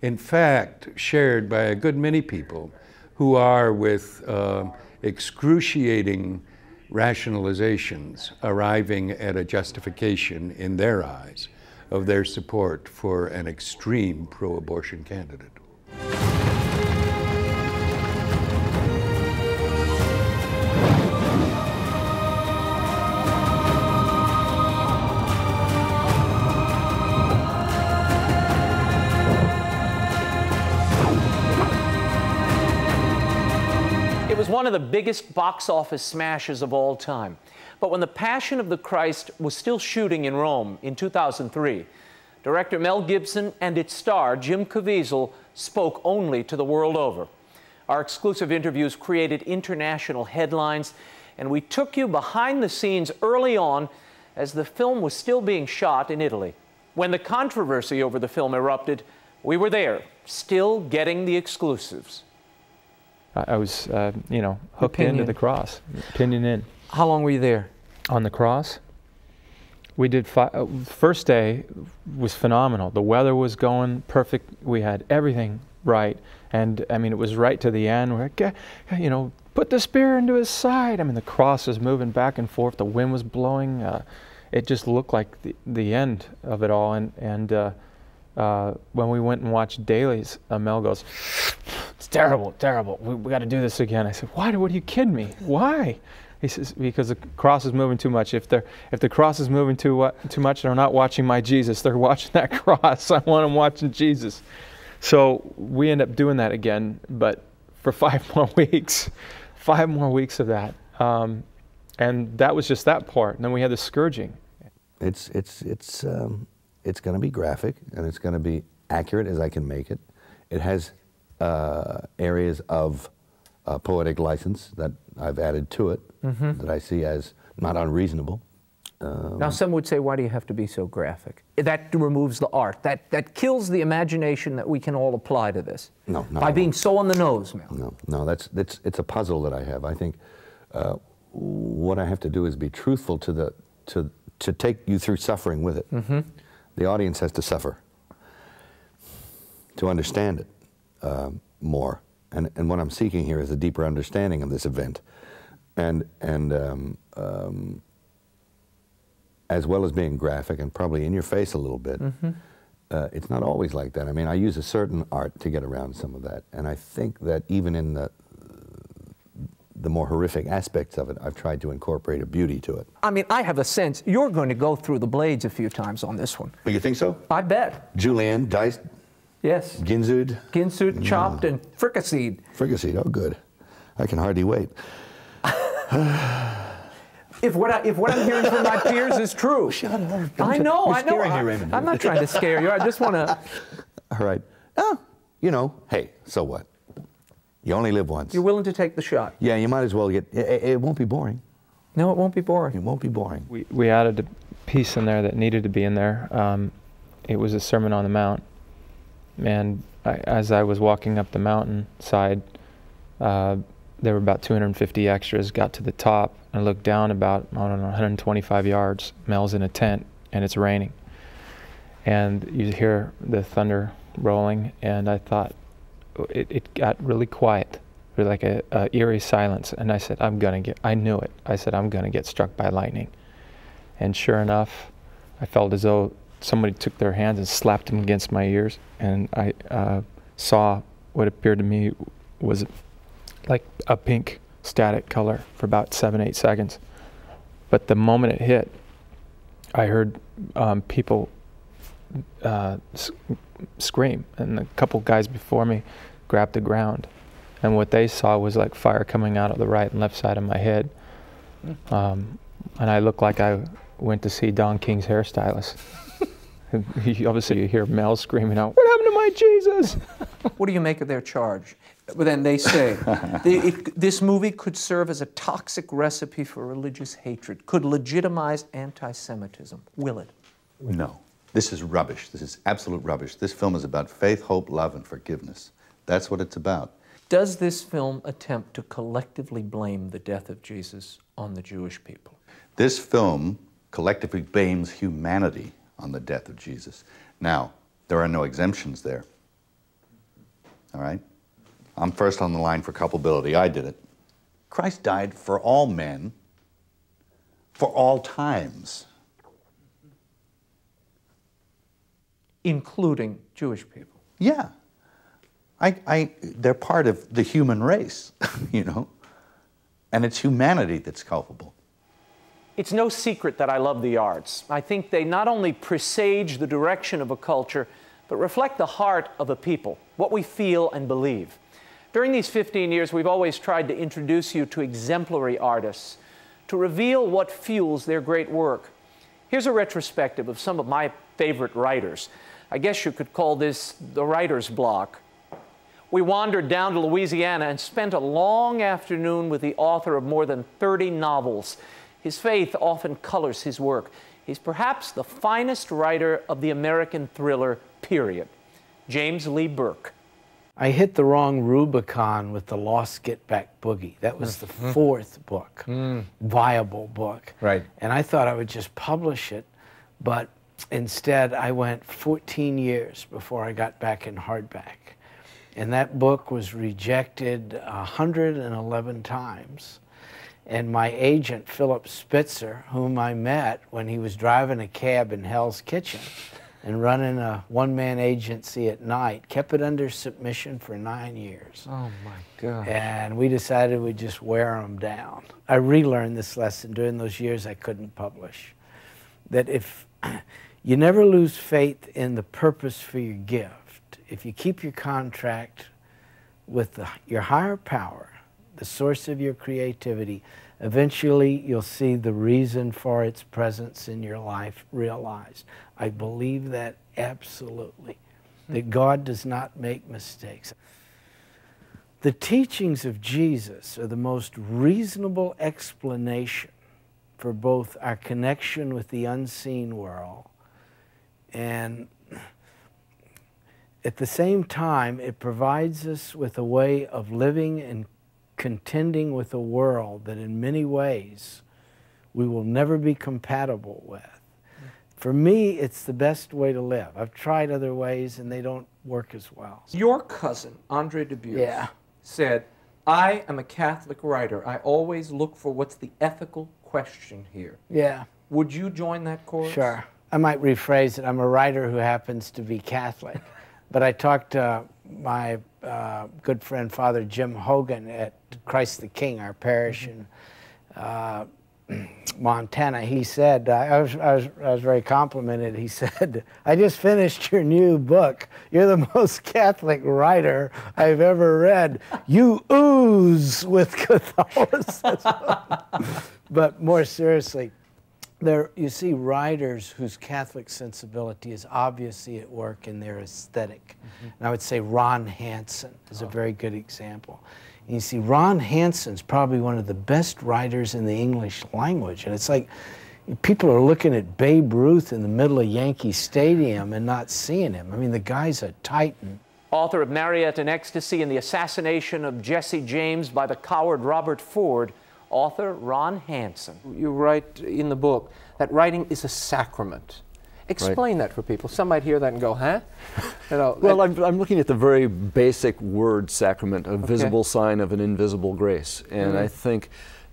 in fact, shared by a good many people who are, with excruciating rationalizations, arriving at a justification in their eyes of their support for an extreme pro-abortion candidate. It was one of the biggest box office smashes of all time. But when The Passion of the Christ was still shooting in Rome in 2003, director Mel Gibson and its star, Jim Caviezel, spoke only to the world over. Our exclusive interviews created international headlines, and we took you behind the scenes early on as the film was still being shot in Italy. When the controversy over the film erupted, we were there, still getting the exclusives. I was, you know, hooked into the cross, pinioned in. How long were you there? On the cross? We did, first day was phenomenal. The weather was going perfect. We had everything right. And I mean, it was right to the end. We're like, you know, put the spear into his side. I mean, the cross was moving back and forth. The wind was blowing. It just looked like the end of it all. And when we went and watched dailies, Mel goes, it's terrible, terrible. We got to do this again. I said, why? What are you kidding me? Why? He says, because the cross is moving too much. If the cross is moving too much, they're not watching my Jesus. They're watching that cross. I want them watching Jesus. So we end up doing that again, but for 5 more weeks. 5 more weeks of that. And that was just that part. And then we had the scourging. It's going to be graphic, and it's going to be accurate as I can make it. It has areas of poetic license that I've added to it that I see as not unreasonable. Now, some would say, why do you have to be so graphic? That removes the art. That kills the imagination that we can all apply to this. No, not by being so on the nose, Mel. No, it's a puzzle that I have. I think what I have to do is be truthful to take you through suffering with it. The audience has to suffer to understand it more. And what I'm seeking here is a deeper understanding of this event. And as well as being graphic and probably in your face a little bit, it's not always like that. I mean, I use a certain art to get around some of that. And I think that even in the more horrific aspects of it, I've tried to incorporate a beauty to it. I mean, I have a sense you're going to go through the blades a few times on this one. Oh, you think so? I bet. Julianne diced? Yes. Ginsued. Ginsued, chopped, and fricasseed. Fricasseed, oh good. I can hardly wait. If what I'm hearing from my peers is true. Shut up. I know, You're I know. scaring me, Raymond. I'm not trying to scare you. I just want to. All right. Oh, you know, hey, so what? You only live once. You're willing to take the shot. Yeah, you might as well get, it won't be boring. No, it won't be boring. It won't be boring. We added a piece in there that needed to be in there. It was a Sermon on the Mount. And as I was walking up the mountainside, there were about 250 extras, got to the top, and I looked down about, I don't know, 125 yards. Mel's in a tent, and it's raining. And you hear the thunder rolling, and I thought, it got really quiet, like a eerie silence. And I said, I knew it. I said, I'm gonna get struck by lightning. And sure enough, I felt as though somebody took their hands and slapped them against my ears, and I saw what appeared to me was like a pink static color for about 7-8 seconds. But the moment it hit, I heard people scream, and a couple guys before me grabbed the ground, and what they saw was like fire coming out of the right and left side of my head. And I looked like I went to see Don King's hairstylist. Obviously you hear Mel screaming out, "What happened to my Jesus?" What do you make of their charge? But then they say, this movie could serve as a toxic recipe for religious hatred, could legitimize anti-Semitism. Will it? No. This is rubbish. This is absolute rubbish. This film is about faith, hope, love, and forgiveness. That's what it's about. Does this film attempt to collectively blame the death of Jesus on the Jewish people? This film collectively blames humanity on the death of Jesus. Now, there are no exemptions there. All right? I'm first on the line for culpability. I did it. Christ died for all men, for all times. Including Jewish people? Yeah. They're part of the human race, you know? And it's humanity that's culpable. It's no secret that I love the arts. I think they not only presage the direction of a culture, but reflect the heart of a people, what we feel and believe. During these 15 years, we've always tried to introduce you to exemplary artists, to reveal what fuels their great work. Here's a retrospective of some of my favorite writers. I guess you could call this the writer's block. We wandered down to Louisiana and spent a long afternoon with the author of more than 30 novels. His faith often colors his work. He's perhaps the finest writer of the American thriller, period. James Lee Burke. I hit the wrong Rubicon with The Lost Get Back Boogie. That was the fourth book, viable book. Right. And I thought I would just publish it, but instead I went 14 years before I got back in hardback. And that book was rejected 111 times. And my agent, Philip Spitzer, whom I met when he was driving a cab in Hell's Kitchen and running a one-man agency at night, kept it under submission for 9 years. Oh my God. And we decided we'd just wear them down. I relearned this lesson during those years I couldn't publish. That if you never lose faith in the purpose for your gift, if you keep your contract with your higher power, the source of your creativity, eventually you'll see the reason for its presence in your life realized. I believe that absolutely, that God does not make mistakes. The teachings of Jesus are the most reasonable explanation for both our connection with the unseen world, and at the same time, it provides us with a way of living and contending with a world that in many ways we will never be compatible with. For me, it's the best way to live. I've tried other ways and they don't work as well. Your cousin, Andre Dubus, said, "I am a Catholic writer. I always look for what's the ethical question here." Yeah. Would you join that chorus? Sure. I might rephrase it. I'm a writer who happens to be Catholic. But I talked to my good friend, Father Jim Hogan at Christ the King, our parish, and Montana, he said, I was very complimented. He said, I just finished your new book. You're the most Catholic writer I've ever read. You ooze with Catholicism. But more seriously, you see writers whose Catholic sensibility is obviously at work in their aesthetic. And I would say Ron Hansen is a very good example. And you see, Ron Hansen's probably one of the best writers in the English language. And it's like people are looking at Babe Ruth in the middle of Yankee Stadium and not seeing him. I mean, the guy's a titan. Author of Marriott and Ecstasy and the Assassination of Jesse James by the coward Robert Ford, author Ron Hansen. You write in the book that writing is a sacrament. Explain that for people. Some might hear that and go, huh? You know, well, I'm looking at the very basic word sacrament, a visible sign of an invisible grace. And I think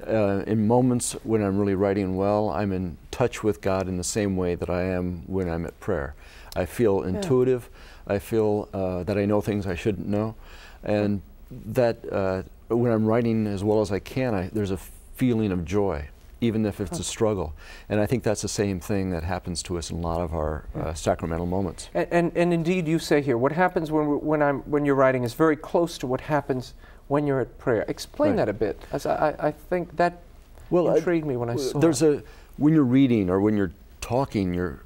in moments when I'm really writing well, I'm in touch with God in the same way that I am when I'm at prayer. I feel intuitive. I feel that I know things I shouldn't know. And that when I'm writing as well as I can, there's a feeling of joy, even if it's a struggle. And I think that's the same thing that happens to us in a lot of our sacramental moments. And indeed, you say here, what happens when you're writing is very close to what happens when you're at prayer. Explain that a bit, as I think that intrigued me when I saw it. When you're reading or when you're talking,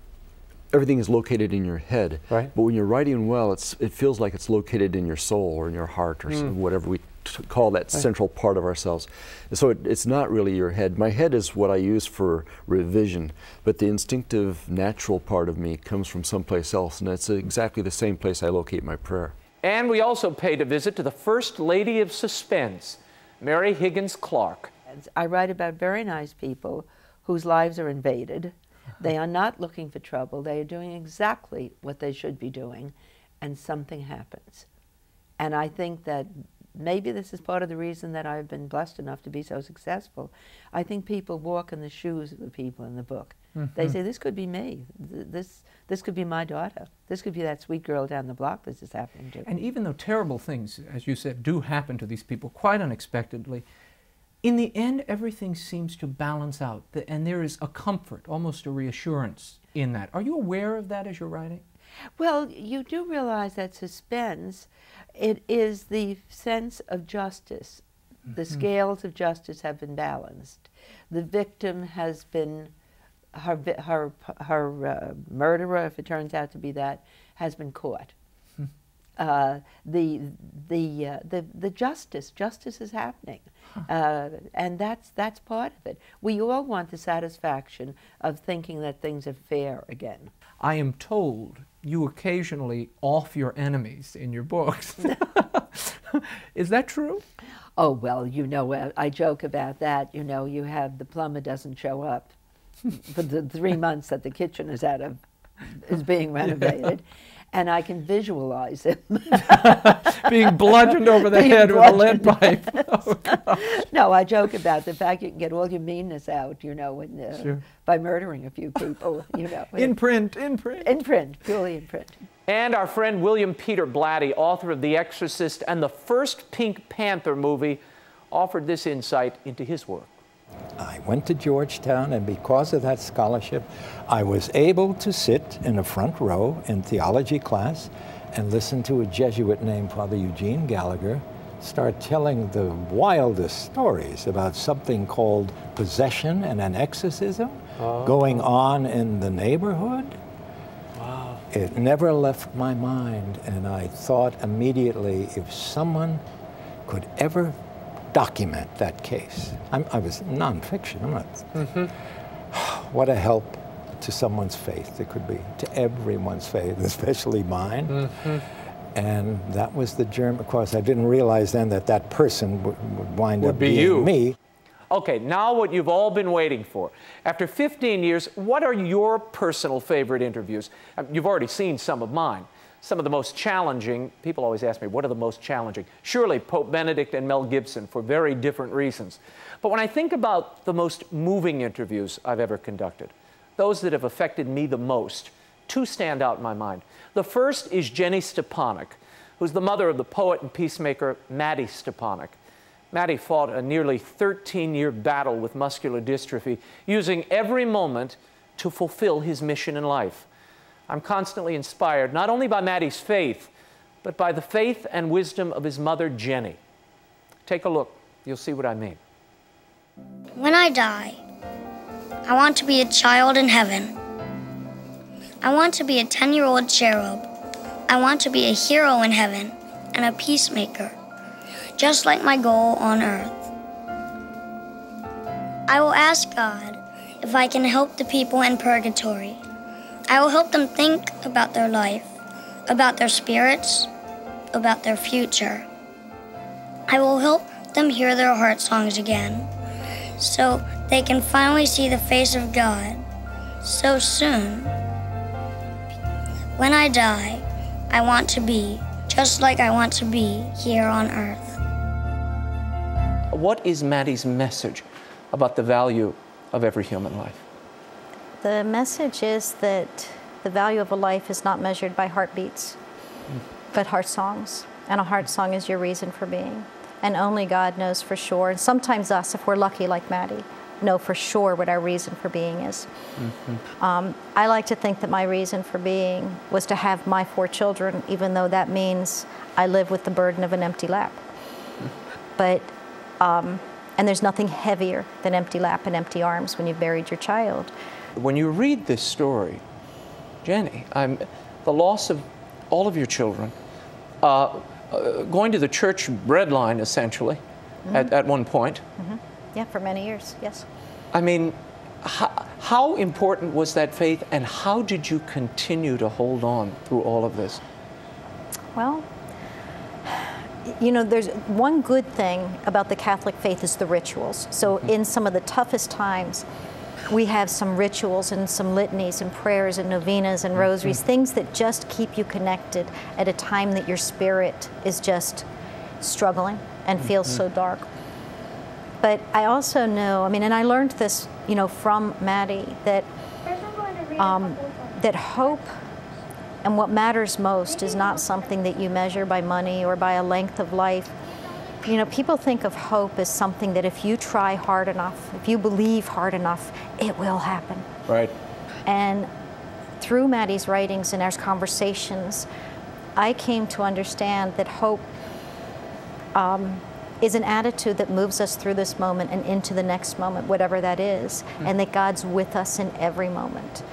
everything is located in your head. But when you're writing well, it feels like it's located in your soul or in your heart or whatever we call that central part of ourselves. And so it's not really your head. My head is what I use for revision, but the instinctive, natural part of me comes from someplace else, and that's exactly the same place I locate my prayer. And we also paid a visit to the First Lady of Suspense, Mary Higgins Clark. I write about very nice people whose lives are invaded. They are not looking for trouble. They are doing exactly what they should be doing, and something happens. And I think that maybe this is part of the reason that I've been blessed enough to be so successful. I think people walk in the shoes of the people in the book. They say, this could be me. This could be my daughter. This could be that sweet girl down the block this is happening to. And even though terrible things, as you said, do happen to these people quite unexpectedly, in the end, everything seems to balance out, and there is a comfort, almost a reassurance in that. Are you aware of that as you're writing? Well, you do realize that suspense, it is the sense of justice. The scales of justice have been balanced. The victim has been, her murderer, if it turns out to be that, has been caught. The justice is happening, and that's part of it. We all want the satisfaction of thinking that things are fair again. I am told you occasionally off your enemies in your books. Is that true? Oh, well, you know, I joke about that. You know, you have the plumber doesn't show up for the 3 months that the kitchen is being renovated. And I can visualize him. Being bludgeoned over the head with a lead pipe. Oh, no, I joke about the fact you can get all your meanness out, you know, by murdering a few people, you know. In print. In print, purely in print. And our friend William Peter Blatty, author of The Exorcist and the first Pink Panther movie, offered this insight into his work. I went to Georgetown, and because of that scholarship, I was able to sit in the front row in theology class and listen to a Jesuit named Father Eugene Gallagher start telling the wildest stories about something called possession and an exorcism going on in the neighborhood. Wow. It never left my mind, and I thought immediately, if someone could ever document that case. I was nonfiction. I'm not. What a help to someone's faith it could be, to everyone's faith, especially mine. And that was the germ. Of course, I didn't realize then that that person would wind up being me. Okay, now what you've all been waiting for. After 15 years, what are your personal favorite interviews? You've already seen some of mine. Some of the most challenging, people always ask me, what are the most challenging? Surely Pope Benedict and Mel Gibson, for very different reasons. But when I think about the most moving interviews I've ever conducted, those that have affected me the most, two stand out in my mind. The first is Jenny Stepanek, who's the mother of the poet and peacemaker Maddie Stepanek. Matty fought a nearly 13-year battle with muscular dystrophy, using every moment to fulfill his mission in life. I'm constantly inspired not only by Matty's faith, but by the faith and wisdom of his mother, Jenny. Take a look. You'll see what I mean. When I die, I want to be a child in heaven. I want to be a 10-year-old cherub. I want to be a hero in heaven and a peacemaker, just like my goal on earth. I will ask God if I can help the people in purgatory. I will help them think about their life, about their spirits, about their future. I will help them hear their heart songs again, so they can finally see the face of God so soon. When I die, I want to be just like I want to be here on earth. What is Matty's message about the value of every human life? The message is that the value of a life is not measured by heartbeats, but heart songs. And a heart song is your reason for being. And only God knows for sure. And sometimes us, if we're lucky like Matty, know for sure what our reason for being is. I like to think that my reason for being was to have my 4 children, even though that means I live with the burden of an empty lap. But, and there's nothing heavier than empty lap and empty arms when you've buried your child. When you read this story, Jenny, the loss of all of your children, going to the church breadline, essentially, at one point. Yeah, for many years, yes. I mean, how important was that faith, and how did you continue to hold on through all of this? Well, you know, there's one good thing about the Catholic faith is the rituals. So in some of the toughest times, we have some rituals and some litanies and prayers and novenas and rosaries, things that just keep you connected at a time that your spirit is just struggling and feels so dark. But I also know, I mean, and I learned this, you know, from Matty, that that hope and what matters most is not something that you measure by money or by a length of life. You know, people think of hope as something that if you try hard enough, if you believe hard enough, it will happen. Right. And through Matty's writings and our conversations, I came to understand that hope is an attitude that moves us through this moment and into the next moment, whatever that is, and that God's with us in every moment.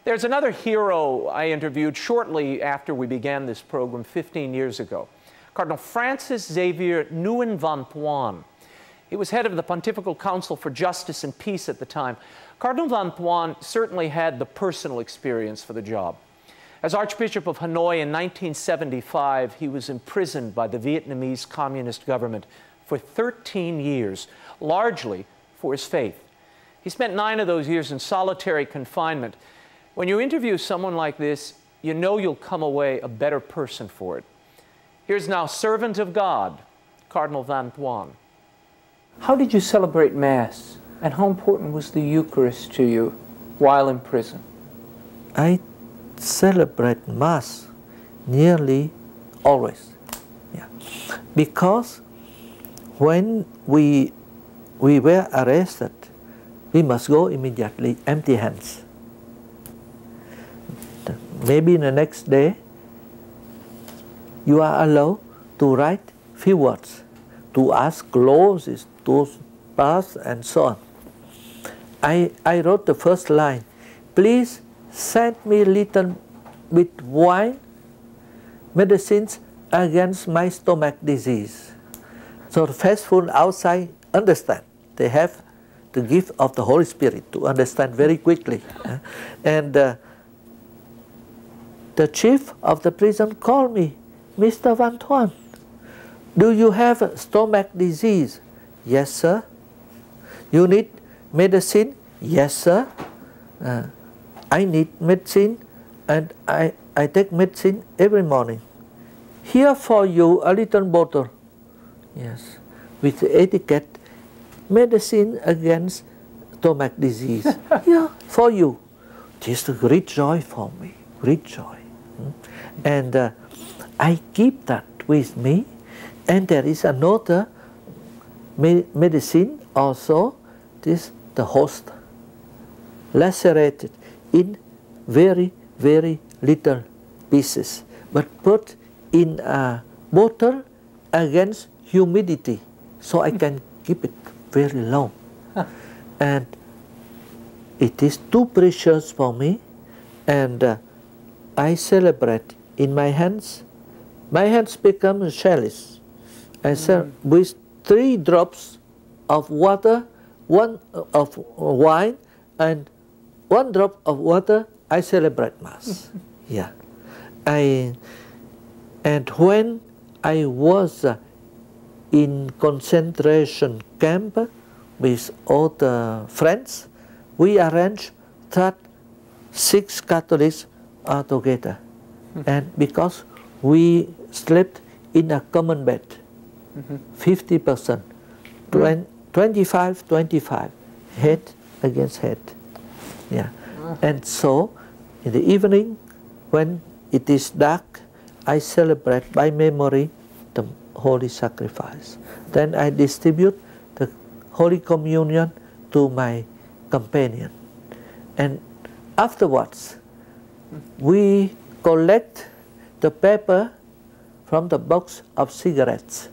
There's another hero I interviewed shortly after we began this program 15 years ago, Cardinal Francis Xavier Nguyen Van Thuan. He was head of the Pontifical Council for Justice and Peace at the time. Cardinal Van Thuan certainly had the personal experience for the job. As Archbishop of Hanoi in 1975, he was imprisoned by the Vietnamese Communist government for 13 years, largely for his faith. He spent 9 of those years in solitary confinement. When you interview someone like this, you know you'll come away a better person for it. Here's now servant of God, Cardinal Van Thuan. How did you celebrate Mass, and how important was the Eucharist to you while in prison? I celebrate Mass nearly always, yeah, because when we were arrested, we must go immediately empty hands. Maybe the next day, you are allowed to write few words, to ask clothes, to pass, and so on. I wrote the first line, please send me a little bit wine, medicines against my stomach disease. So the faithful outside understand. They have the gift of the Holy Spirit to understand very quickly. And the chief of the prison called me, Mr. Van Thuan, do you have stomach disease? Yes, sir. You need medicine? Yes, sir. I need medicine, and I take medicine every morning. Here for you, a little bottle. Yes, with the etiquette, medicine against stomach disease. Yeah, for you. Just a great joy for me, great joy. And I keep that with me. And there is another medicine also, the host lacerated in very, very little pieces, but put in a bottle against humidity, so I can keep it very long. And it is too precious for me, and I celebrate in my hands. My hands become a chalice. I with 3 drops of water, 1 of wine, and 1 drop of water, I celebrate Mass. Yeah. And when I was in concentration camp with all the friends, we arranged that 6 Catholics are together. And because we slept in a common bed, 50%, 25-25, head against head. Yeah. And so, in the evening, when it is dark, I celebrate by memory the Holy Sacrifice. Then I distribute the Holy Communion to my companion. And afterwards, we collect the paper from the box of cigarettes.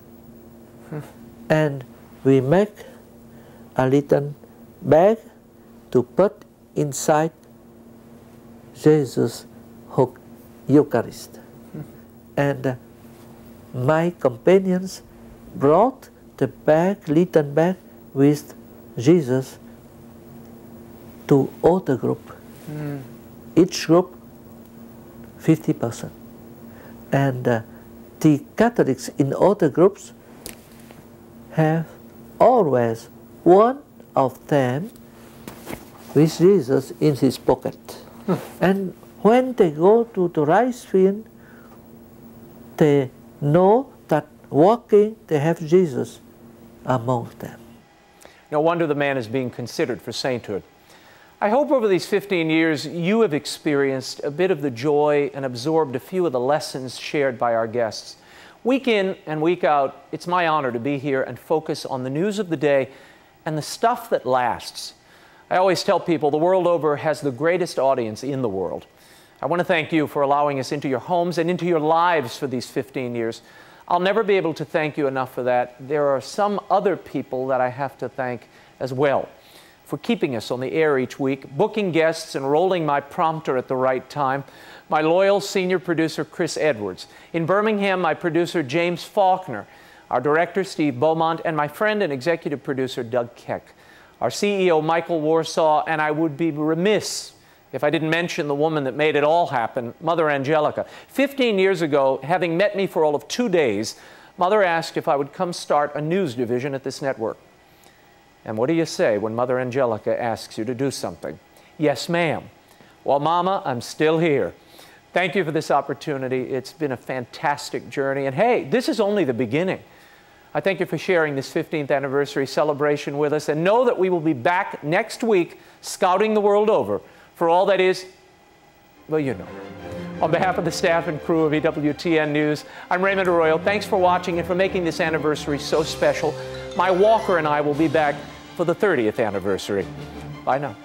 And we make a little bag to put inside Jesus' Eucharist. And my companions brought the bag, little bag with Jesus to all the group. Each group 50%. And the Catholics in all the groups have always one of them with Jesus in his pocket. And when they go to the rice field, they know that walking, they have Jesus among them. No wonder the man is being considered for sainthood. I hope over these 15 years you have experienced a bit of the joy and absorbed a few of the lessons shared by our guests. Week in and week out, it's my honor to be here and focus on the news of the day and the stuff that lasts. I always tell people the world over has the greatest audience in the world. I want to thank you for allowing us into your homes and into your lives for these 15 years. I'll never be able to thank you enough for that. There are some other people that I have to thank as well for keeping us on the air each week, booking guests and rolling my prompter at the right time. My loyal senior producer, Chris Edwards. In Birmingham, my producer, James Faulkner. Our director, Steve Beaumont, and my friend and executive producer, Doug Keck. Our CEO, Michael Warsaw, and I would be remiss if I didn't mention the woman that made it all happen, Mother Angelica. 15 years ago, having met me for all of 2 days, Mother asked if I would come start a news division at this network. And what do you say when Mother Angelica asks you to do something? Yes, ma'am. Well, Mama, I'm still here. Thank you for this opportunity. It's been a fantastic journey. And hey, this is only the beginning. I thank you for sharing this 15th anniversary celebration with us, and know that we will be back next week scouting the world over for all that is, well, you know. On behalf of the staff and crew of EWTN News, I'm Raymond Arroyo. Thanks for watching and for making this anniversary so special. My walker and I will be back for the 30th anniversary. Bye now.